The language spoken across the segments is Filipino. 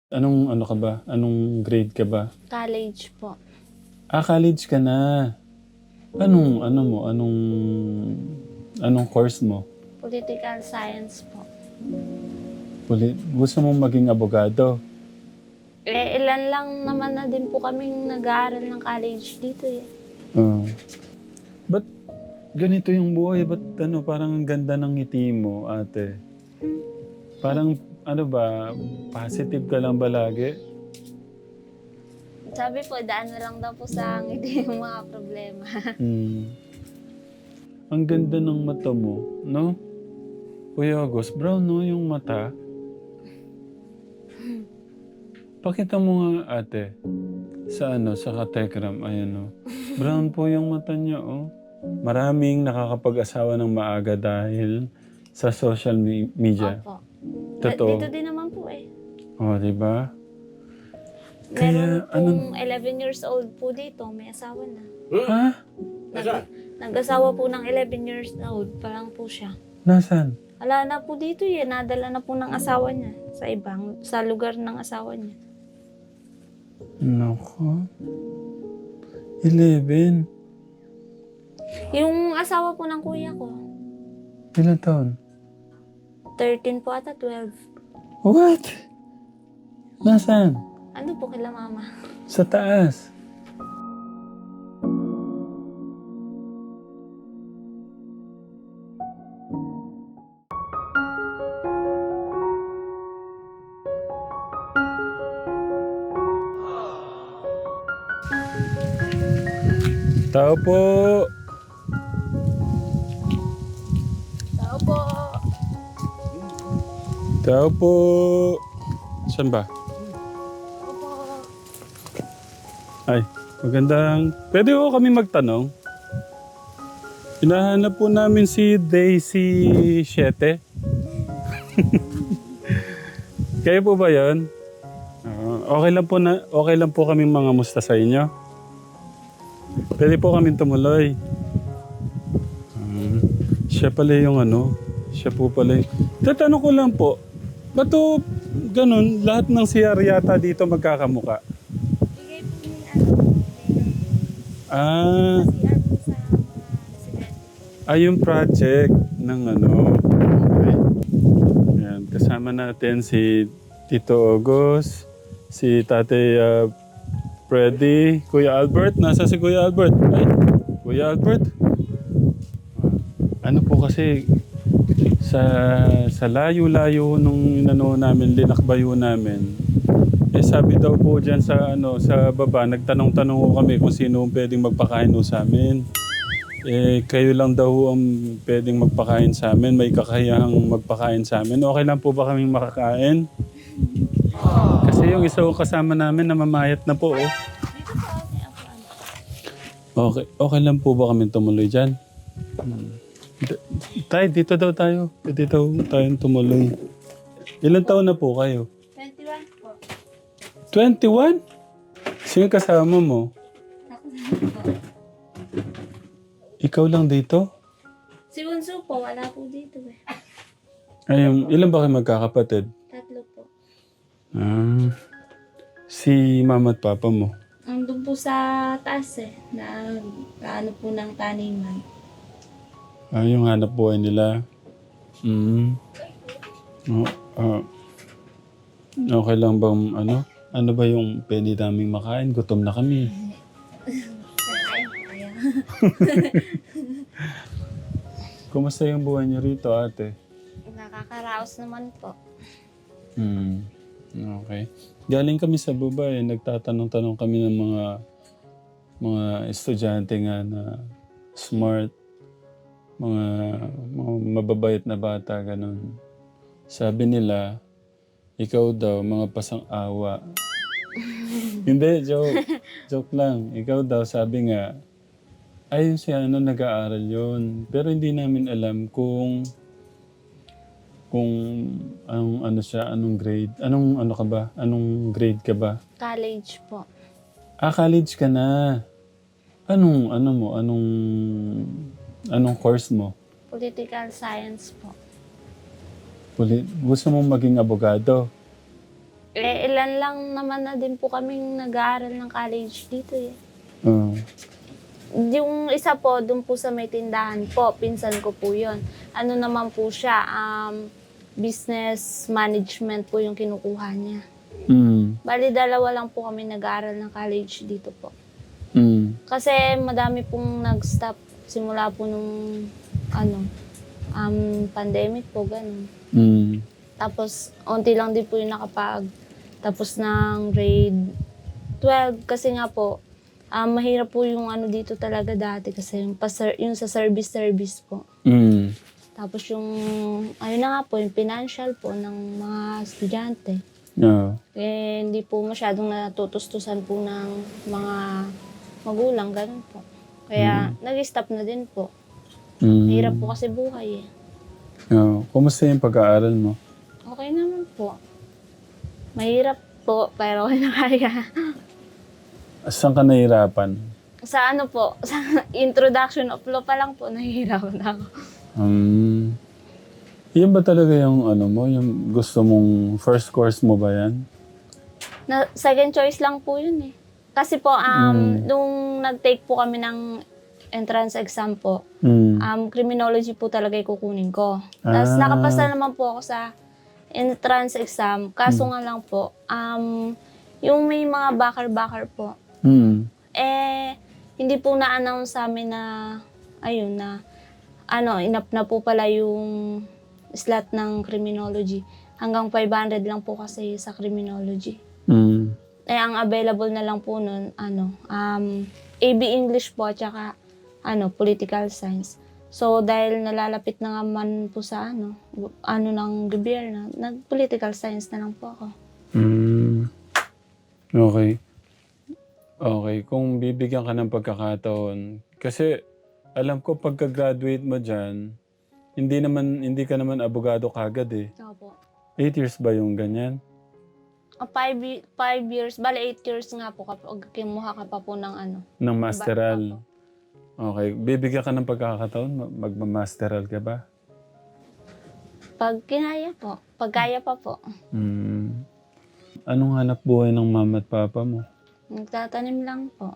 Anong ano ka ba? Anong grade ka ba? College po. College ka na. Anong ano mo? Anong course mo? Political science po. Gusto mong maging abogado? Ilan lang naman na din po kaming nag-aaral ng college dito eh. Oo. Ba't ganito yung buhay? Ba't parang ang ganda ng ngiti mo, ate? Parang ano ba, positive ka lang ba lagi? Sabi po, daan na lang daw po sa ngiti yung mga problema. Hmm. Ang ganda ng mata mo, no? Kuya August, brown no yung mata. Pakita mo nga ate. Sa Katekram, ayan o. Brown po yung mata niya oh. Maraming nakakapag-asawa ng maaga dahil sa social media. Opo. Totoo. Dito din naman po eh. Oh, di ba? Meron Kaya, pong 11 years old po dito, may asawa na. Ha? Nag-asawa po ng 11 years old, parang po siya. Nasaan? Wala na po dito eh, nadala na po ng asawa niya sa lugar ng asawa niya. Nako. 11. Yung asawa po ng kuya ko, Ilan taon? 13 po ata, 12. What? Nasaan? Ano po kila mama? Sa taas. Tao po. Tao po. Tao po. Saan ba? Tao po. Ay, magandang... Pwede ko kami magtanong? Hinahanap po namin si Daisy 7. Kayo po ba yun? Okay lang po kaming mga musta sa inyo. Pwede po kaming tumuloy. Siya pala yung siya po pala yung... Tatanong ko lang po, ba't to ganun, lahat ng CR yata dito magkakamuka? Bigay po ni ano, Ah, CR po sa mga residente. yung project ng Okay. Ayan, kasama natin si Tito August, si Tatay Freddy, Kuya Albert. Nasa si Kuya Albert? Ay, Kuya Albert? Ano po kasi, sa layo-layo nung namin, linakbayo namin, sabi daw po dyan sa baba, nagtanong-tanong ko kami kung sino pwedeng magpakain ho sa amin. Kayo lang daw ang pwedeng magpakain sa amin, may kakayahang magpakain sa amin. Okay lang po ba kaming makakain? Kasi yung isa kasama namin namamayat na po. Oh. Dito po, may ako. Okay lang po ba kami tumuloy dyan? Tay, dito daw tayo. Dito tayo tumuloy. Ilan taon na po kayo? 21 po. 21? Sino kasama mo? Ako po. Ikaw lang dito? Si Bunso po, wala po dito eh. Ilan ba kayo magkakapatid? 3 po. Si mama at papa mo? Andun po sa taas eh, ano po ng taniman. Yung hanap buhay nila. Oh, okay lang bang Ano ba yung pwede naming makain? Gutom na kami. Kaya. Kumusta yung buhay niyo rito, ate? Nakakaraos naman po. Okay. Galing kami sa baba nagtatanong-tanong kami ng mga estudyante nga na smart, mga mababait na bata, ganun. Sabi nila, ikaw daw, mga pasang-awa. Hindi, joke. Joke lang. Ikaw daw, sabi nga, ayun siya, nag-aaral yun. Pero hindi namin alam kung anong grade. Anong grade ka ba? College po. College ka na. Anong course mo? Political science po. Gusto mong maging abogado? Ilan lang naman na din po kaming nag-aaral ng college dito eh. Oo. Yung isa po, dun po sa may tindahan po, pinsan ko po yun. Ano naman po siya, business management po yung kinukuha niya. Bali, dalawa lang po kami nag-aaral ng college dito po. Kasi madami pong nag-stop simula po nung pandemic po, ganun. Tapos, unti lang din po yung tapos ng grade 12. Kasi nga po, mahirap po yung dito talaga dati kasi yung sa service po. Tapos yung, ayun na nga po, yung financial po ng mga estudyante. Eh, hindi po masyadong natutustusan po ng mga magulang, ganun po. Kaya, nag-stop na din po. Mahirap po kasi buhay eh. Kumusta yung pag-aaral mo? Okay naman po. Mahirap po, pero okay na kaya. Saan ka nahihirapan? Sa sa introduction of law pa lang po, nahihirapan ako. Yan ba talaga yung yung gusto mong first course mo ba yan? Second choice lang po yun eh. Kasi po, nung nag-take po kami ng entrance exam po, criminology po talaga yung kukunin ko. Tapos nakapasa naman po ako sa entrance exam. Kaso nga lang po, yung may mga bakar-bakar po. Hindi po na-announce sa amin na, inap na po pala yung slot ng criminology. Hanggang 500 lang po kasi sa criminology. Ang available na lang po nun, AB English po, at saka, political science. So, dahil nalalapit na naman po sa ng gobyerno, nag-political science na lang po ako. Okay. Okay, kung bibigyan ka ng pagkakataon, kasi alam ko pagka-graduate mo dyan, hindi ka naman abogado kagad eh. Opo. 8 years ba yung ganyan? 5 years, bali 8 years nga po kapag kimuha ka pa po ng Ng masteral. Okay, bibigyan ka ng pagkakataon, magmamasteral ka ba? Pag kinaya po, pag kaya pa po. Anong hanap buhay ng mama at papa mo? Nagtatanim lang po.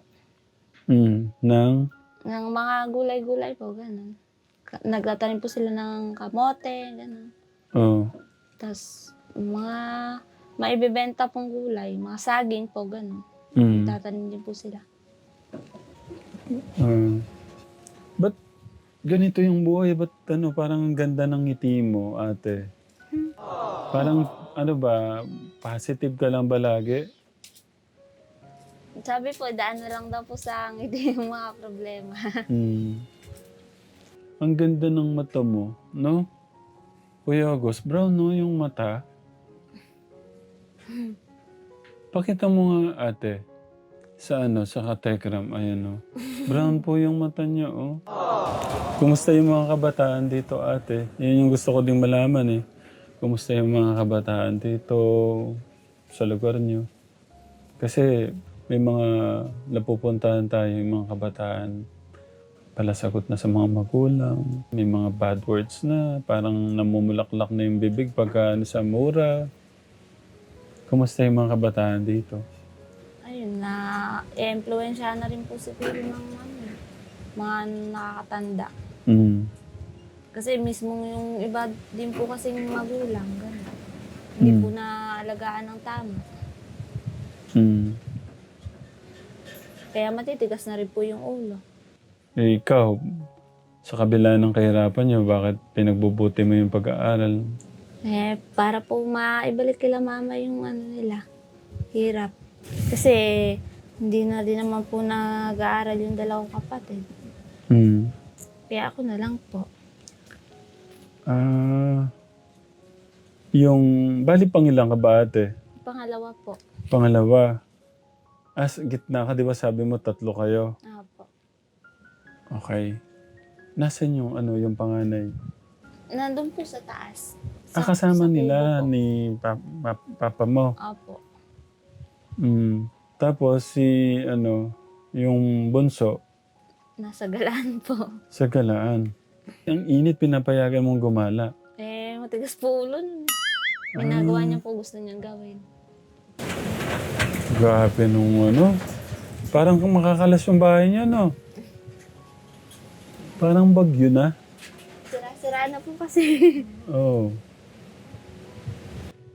Ng mga gulay-gulay po, gano'n. Nagtatanim po sila ng kamote, gano'n. Tapos, mga maibibenta pong gulay, mga saging po, gano'n. Nagtatanim din po sila. Ba't ganito yung buhay? Ba't parang ang ganda ng ngiti mo, ate? Parang, positive ka lang ba lagi? Sabi po, daan na lang daw po sa ngiti yung mga problema. Ang ganda ng mata mo, no? Kuya August, brown no yung mata. Pakita mo nga, ate. Sa Katekram, ayan Brown po yung mata niya, oh. Kumusta yung mga kabataan dito, ate? Yan yung gusto ko ding malaman eh. Kumusta yung mga kabataan dito sa lugar niyo? Kasi may mga napupuntahan tayo, yung mga kabataan palasagot na sa mga magulang. May mga bad words na, parang namumulaklak na yung bibig pagka sa mura. Kumusta yung mga kabataan dito? Ayun, na-influensya na rin po siguro ng mga nakakatanda. Kasi mismo yung iba din po kasing magulang, gano'n. Hindi po naalagaan ng tama. Kaya matitigas na rin po yung ulo. Ikaw, sa kabila ng kahirapan niyo, bakit pinagbubuti mo yung pag-aaral? Para po maibalik kila mama yung nila, hirap. Kasi hindi na din naman po nag-aaral yung dalawang kapatid. Kaya ako na lang po. Bali pangilan ka ba, ate? Pangalawa po. Pangalawa. Gitna ka, di ba sabi mo 3 kayo? Opo. Okay. Nasaan yung panganay? Nandun po sa taas. Kasama sa nila kubo po. ni papa mo? Opo. Tapos yung bunso? Nasa galaan po. Sa galaan. Ang init, pinapayagan mong gumala. Matigas po ulo nun. Ginagawa niya po gusto niyang gawin. Grabe nung ano. Parang kung makakalas yung bahay niya, no? Parang bagyo na. Sira-sira na po kasi. Oo.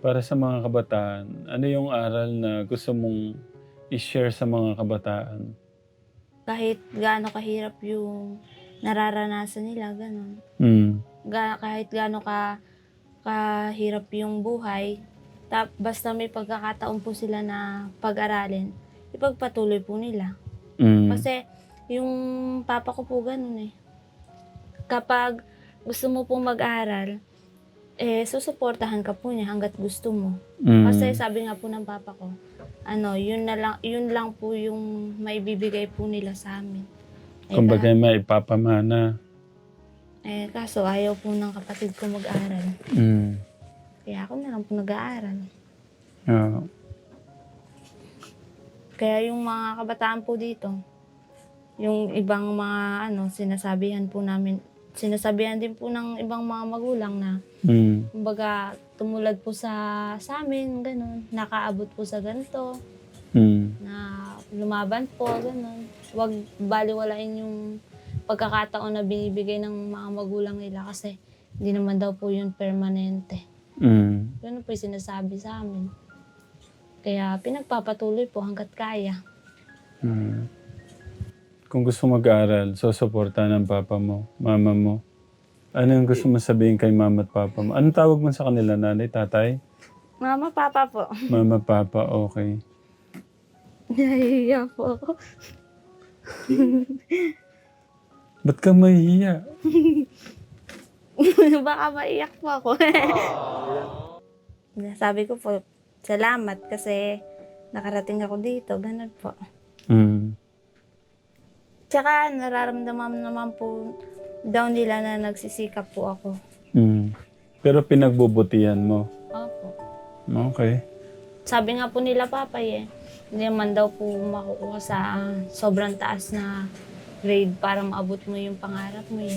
Para sa mga kabataan, ano yung aral na gusto mong i-share sa mga kabataan? Kahit gaano kahirap yung nararanasan nila, ganun. Mm. Kahit gaano kahirap yung buhay, basta may pagkakataon po sila na pag-aralin, ipagpatuloy po nila. Mm. Kasi yung papa ko po ganun eh. Kapag gusto mo po mag-aral, susuportahan ka po niya hanggat gusto mo. Mm. Kasi sabi nga po ng papa ko, yun lang po yung maibibigay po nila sa amin. Kumbaga maipapamana. Kaso ayaw po ng kapatid ko mag-aral. Mm. Kaya ako na lang po nag-aaral. Oo. Kaya yung mga kabataan po dito, yung ibang mga sinasabihan din po ng ibang mga magulang na, kumbaga, tumulad po sa amin, gano'n, nakaabot po sa ganito, na lumaban po, gano'n. Huwag baliwalain yung pagkakataon na binibigay ng mga magulang nila kasi hindi naman daw po yun permanente. Ganun po yung sinasabi sa amin. Kaya pinagpapatuloy po hanggat kaya. Kung gusto mag-aral, susuporta ng papa mo, mama mo. Ano yung gusto mo sabihin kay mama at papa mo? Anong tawag mo sa kanila, nanay, tatay? Mama, papa po. Mama, papa, okay. Nahihiya po ako. Ba't ka mahihiya? Baka maiyak po ako. Sabi ko po, salamat kasi nakarating ako dito. Ganun po. Tsaka nararamdaman naman po daw nila na nagsisikap po ako. Pero pinagbubutihan mo. Opo. Okay. Sabi nga po nila papay hindi man daw po makukuha sa sobrang taas na grade para maabot mo yung pangarap mo eh.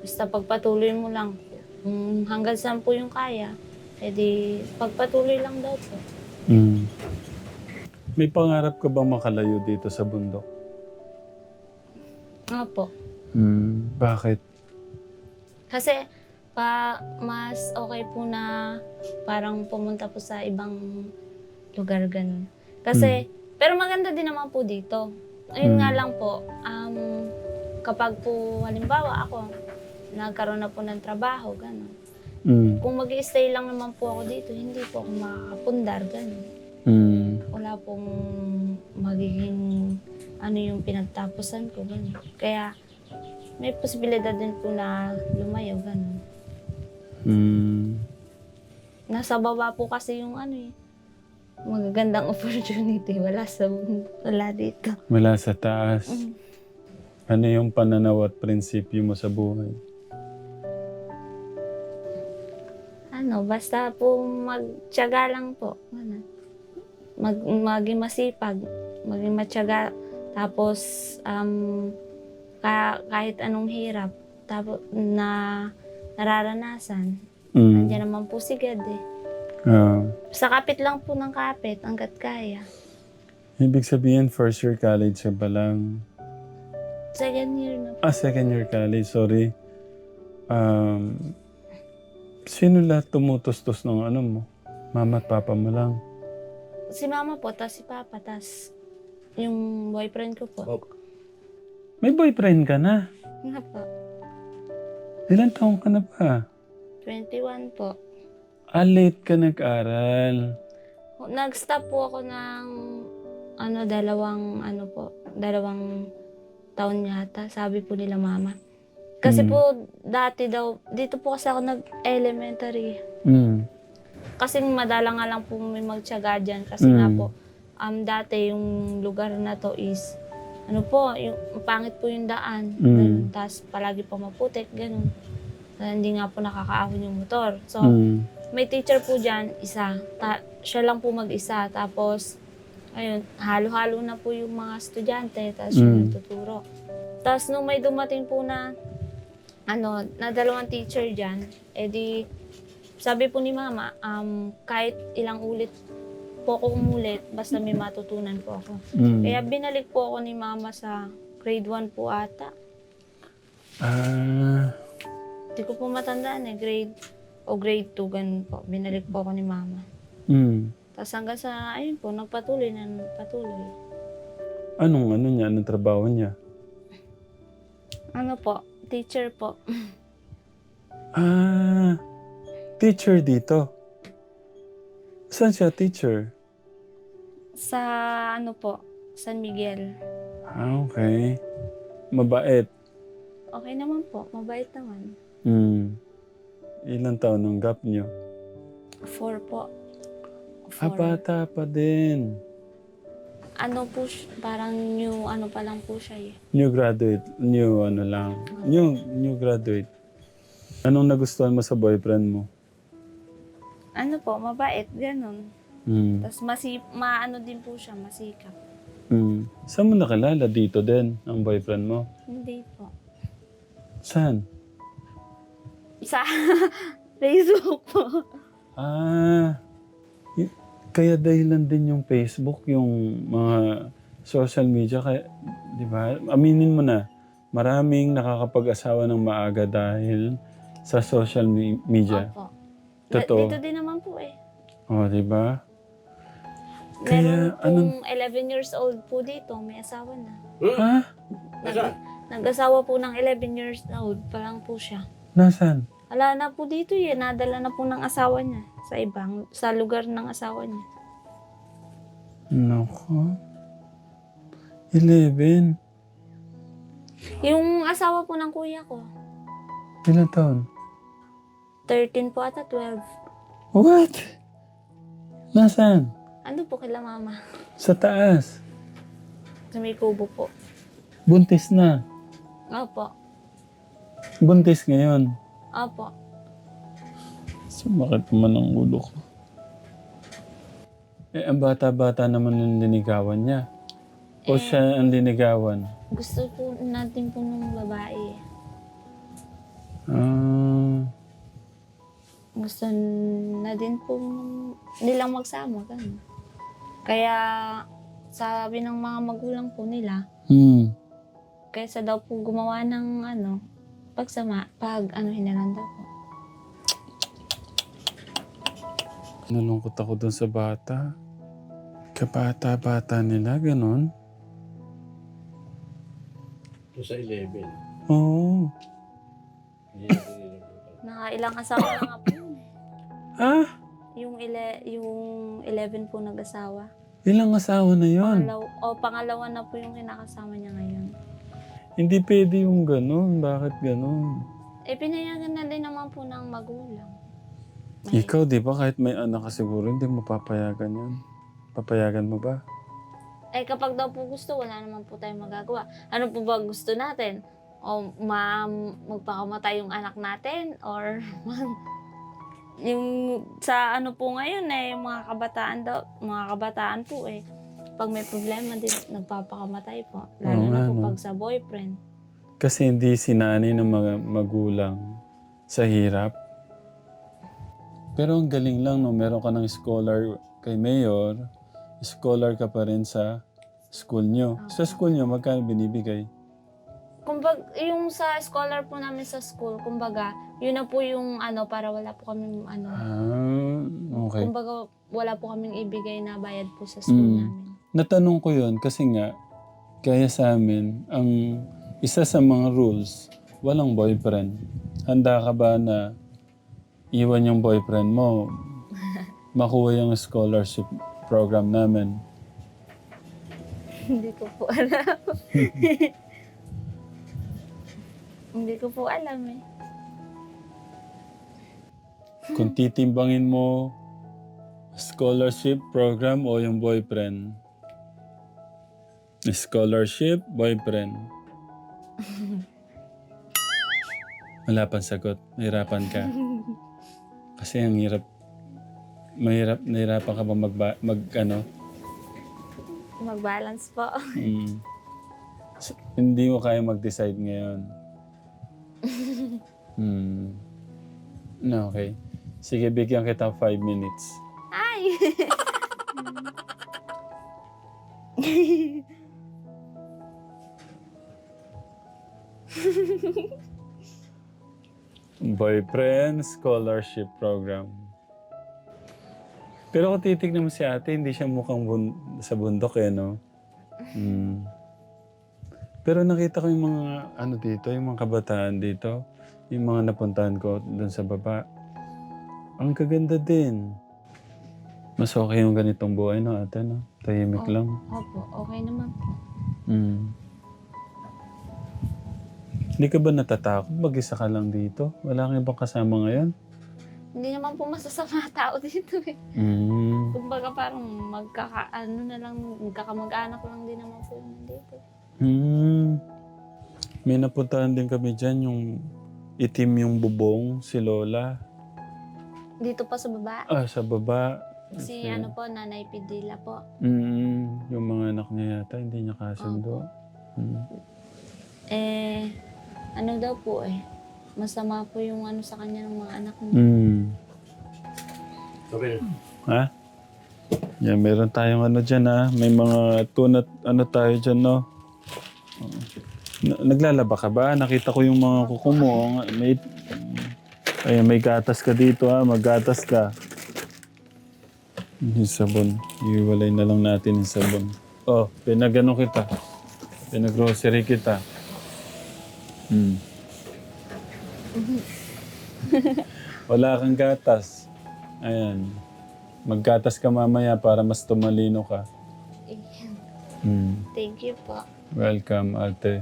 Basta pagpatuloy mo lang. Kung hanggang saan po yung kaya, edi pagpatuloy lang daw po. May pangarap ka bang makalayo dito sa bundok? Opo. Bakit? Kasi mas okay po na parang pumunta po sa ibang lugar ganun. Kasi, pero maganda din naman po dito. Ayun nga lang po, kapag po halimbawa ako, nagkaroon na po ng trabaho, gano'n. Kung mag-i-stay lang naman po ako dito, hindi po ako makakapundar, gano'n. Wala pong magiging yung pinagtapusan ko, gano'n. Kaya, may posibilidad din po na lumayo, gano'n. Nasa baba po kasi yung magagandang opportunity. Wala dito. Wala sa taas. Ano yung pananaw at prinsipyo mo sa buhay? Basta po magtiyaga lang po. Maging masipag, maging matyaga. Tapos, kahit anong hirap tapos na nararanasan, nandiyan naman po si God eh. Sa kapit lang po ng kapit, hanggat kaya. Ibig sabihin, first year college ka pa lang. Second year na po. Second year college, sorry. Sino lahat tumutustos ng mo? Mama at papa mo lang? Si mama po, tas si papa, tas yung boyfriend ko po. May boyfriend ka na? Nga po. Ilan taong ka na ba? 21 po. Late ka nag-aral. Nag-stop po ako ng dalawang taon yata, sabi po nila mama. Kasi po, dati daw, dito po kasi ako nag-elementary. Kasi madalang nga lang po may magtiyaga dyan. Kasi nga po, dati yung lugar na to is, yung pangit po yung daan. Tapos palagi po maputik, ganun. Hindi nga po nakakaahon yung motor. So, may teacher po dyan, isa. Siya lang po mag-isa. Tapos, ayun, halo-halo na po yung mga estudyante. Tapos siya nagtuturo. Tapos nung may dumating po na dalawang teacher dyan, edi, sabi po ni mama, kahit ilang ulit po ako umulit, basta may matutunan po ako. Mm. Kaya binalik po ako ni mama sa grade 1 po ata. Ah, Hindi ko po matandaan grade 2, ganun po. Binalik po ako ni mama. Tapos hanggang sa, ayun po, nagpatuloy. Anong niya? Anong trabaho niya? Ano po, teacher po. Ah, teacher dito. Saan siya teacher? Sa ano po, San Miguel. Ah, okay. Mabait. Okay naman po, mabait naman. Ilang taon nung gap niyo? 4 po. Ah, bata pa din. Ano po, parang new ano pa lang po siya eh. New graduate. New graduate. Anong nagustuhan mo sa boyfriend mo? Ano po, mabait, ganun. Tapos maano din po siya, masikap. Saan mo nakilala? Dito din, ang boyfriend mo? Hindi po. Saan? Sa Facebook po. Ah, kaya dahilan din yung Facebook, yung mga social media. Kaya, di ba? Aminin mo na, maraming nakakapag-asawa ng maaga dahil sa social media. Opo. Totoo. Dito din naman po eh. Oh, di ba? Meron pong 11 years old po dito, may asawa na. Ha? Nag-asawa po ng 11 years old pa lang po siya. Nasaan? Wala na po dito nadala na po ng asawa niya sa lugar ng asawa niya. Nako. 11. Yung asawa po ng kuya ko, Ilang taon? 13 po ata, 12. What? Nasaan? Ano po kila mama? Sa taas. Sa may kubo po. Buntis na. Opo. Buntis ngayon. Opo. Sumakit naman ang ulo ko. Ang bata-bata naman yung linigawan niya. O siya ang linigawan? Gusto po natin po ng babae. Ah, Gusto na din po nilang magsama. Ganun. Kaya sabi ng mga magulang po nila, kaysa daw po gumawa ng hinalan daw po. Nalungkot ako dun sa bata. Kabata-bata nila, ganon. Ito sa 11. Oo. Nakailang asawa na nga po yun eh. Ah, Yung 11 po nag-asawa. ilang asawa na yon? Pangalawa na po yung kinakasama niya ngayon. Hindi pwede yung ganon. Bakit ganon? Pinayagan na din naman po ng magulang. Ikaw, di ba, kahit may anak ka siguro, hindi mo papayagan yan. Papayagan mo ba? Kapag daw po gusto, wala naman po tayong magagawa. Ano po ba gusto natin? O magpakamatay yung anak natin? Or yung sa ano po ngayon yung mga kabataan po pag may problema din, nagpapakamatay po. Lalo na po pag sa boyfriend. Kasi hindi sinanay ng mga magulang sa hirap. Pero ang galing lang, no? Meron ka ng scholar kay Mayor, scholar ka pa rin sa school nyo. Sa school nyo, magkano binibigay? Kumbaga, yung sa scholar po namin sa school, kumbaga, yun na po yung para wala po kami Okay. kumbaga, wala po kaming ibigay na bayad po sa school namin. Natanong ko yun kasi nga, kaya sa amin, ang isa sa mga rules, walang boyfriend. Handa ka ba na iwan yung boyfriend mo, makuha yung scholarship program namin? Hindi ko po alam. Hindi ko po alam Kung titimbangin mo, scholarship program o yung boyfriend? Scholarship, boyfriend. Wala pang sagot. Nahirapan ka. Kasi ang hirap. Nahirapan ka ba Mag-balance po. Hindi mo kaya mag-decide ngayon. No, okay. Sige, bigyan kita 5 minutes. Ay! Boyfriend scholarship program. Pero kung titignan mo si ate, hindi siya mukhang sa bundok eh, no? Mm. Pero nakita ko yung mga ano dito, yung mga kabataan dito, yung mga napuntahan ko doon sa baba. Ang kaganda din. Mas okay yung ganitong buhay, no, ate, no? Tahimik lang. Opo, okay naman po. Mm. Hindi ka ba natatakot? Mag-isa ka lang dito? Wala kang ibang kasama ngayon? Hindi naman po masasama tao dito eh. Mm. Kumbaga parang magkakamag-anak lang din naman po yun dito. Hmm. May napuntahan din kami dyan, yung itim yung bubong, si Lola. Dito pa sa baba. Ah, sa baba. Si Okay. ano po, Nanay Pidila po. Yung mga anak niya yata, hindi niya kasundo. Ano daw po eh. Masama po yung ano sa kanya ng mga anak niya. Sabi, Ha? Yan, meron tayong ano dyan ha. May mga tunat, ano tayo dyan, no? Naglalaba ka ba? Nakita ko yung mga kuko mo. May gatas ka dito ha. Maggatas ka. Yung sabon. Iwalay na lang natin yung sabon. Oh, pinagano kita. Pinag-grocery kita. Wala kang gatas. Ayan. Maggatas ka mamaya para mas tumalino ka. Thank you po. Welcome, ate.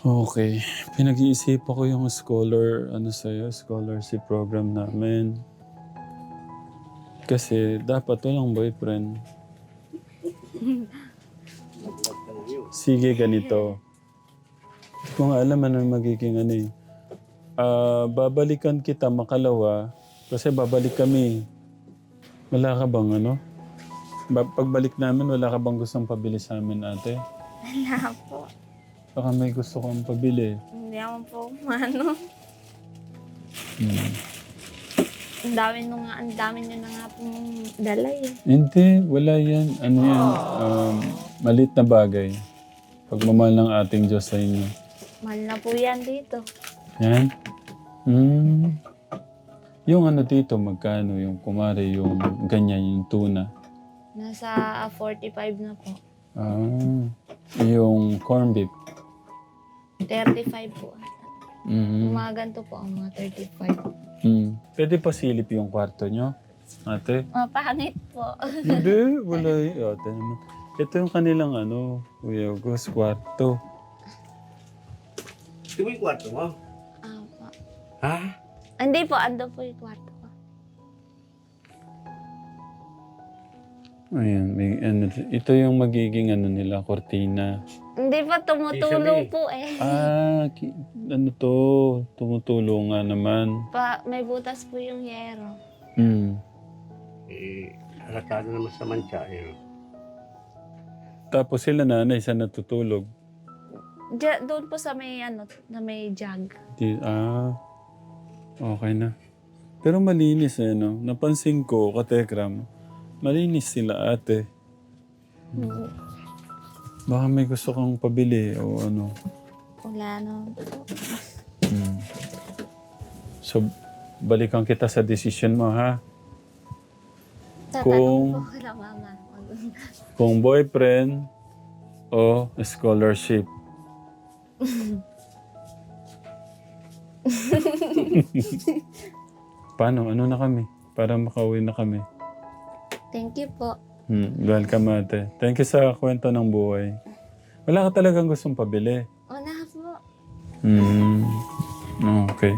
Okay. Pinag-iisipan ko yung scholarship program namin. Kasi dapat walang boyfriend. Sige, ganito. Hindi ko nga alam ano yung magiging ano eh. Babalikan kita makalawa kasi babalik kami. Wala ka bang ano? Pagbalik namin, wala ka bang gustong pabili sa amin, ate? Wala po. Baka may gusto kang pabili. Hindi naman po ano. Ang dami nyo na nga pong dala eh. Hindi, wala yan. Ano yan? Malit na bagay. Pagmamahal ng ating Diyos sa inyo. Mahal na po yan dito. Yan? Yung ano dito, magkano? Yung kumari, yung ganyan, yung tuna. Nasa 45 na po. Yung corned beef. 35 po. Mhm. Yung mga ganito po, ang mga 35. Pwede pa silip yung kwarto nyo, ate? Pangit po. Hindi, wala yung ate naman. Ito yung kanilang ano, Kuya August, kwarto. ito mo yung kwarto mo? Apa. Ha? Hindi po, ando po yung kwarto ko. Ayan, may ano, ito yung magiging ano nila, kortina. Hindi pa, tumutulong Easily. po eh. Ano to, tumutulong nga naman. May butas po yung yero. Alatado naman sa mancha. Tapos sila nanay sa natutulog. Doon po sa may na may jug. Okay na. Pero malinis eh, no? Napansin ko, katekram, malinis sila ate. Baka may gusto kang pabili o ano. Wala naman po. So, balikan kita sa decision mo, ha? Tatanong po kila mama. Kung boyfriend o scholarship. Paano? Ano na kami? Para makauwi na kami. Thank you po. Welcome, ate. Thank you sa kwento ng buhay. Wala ka talagang gustong pabili. Wala po. Okay.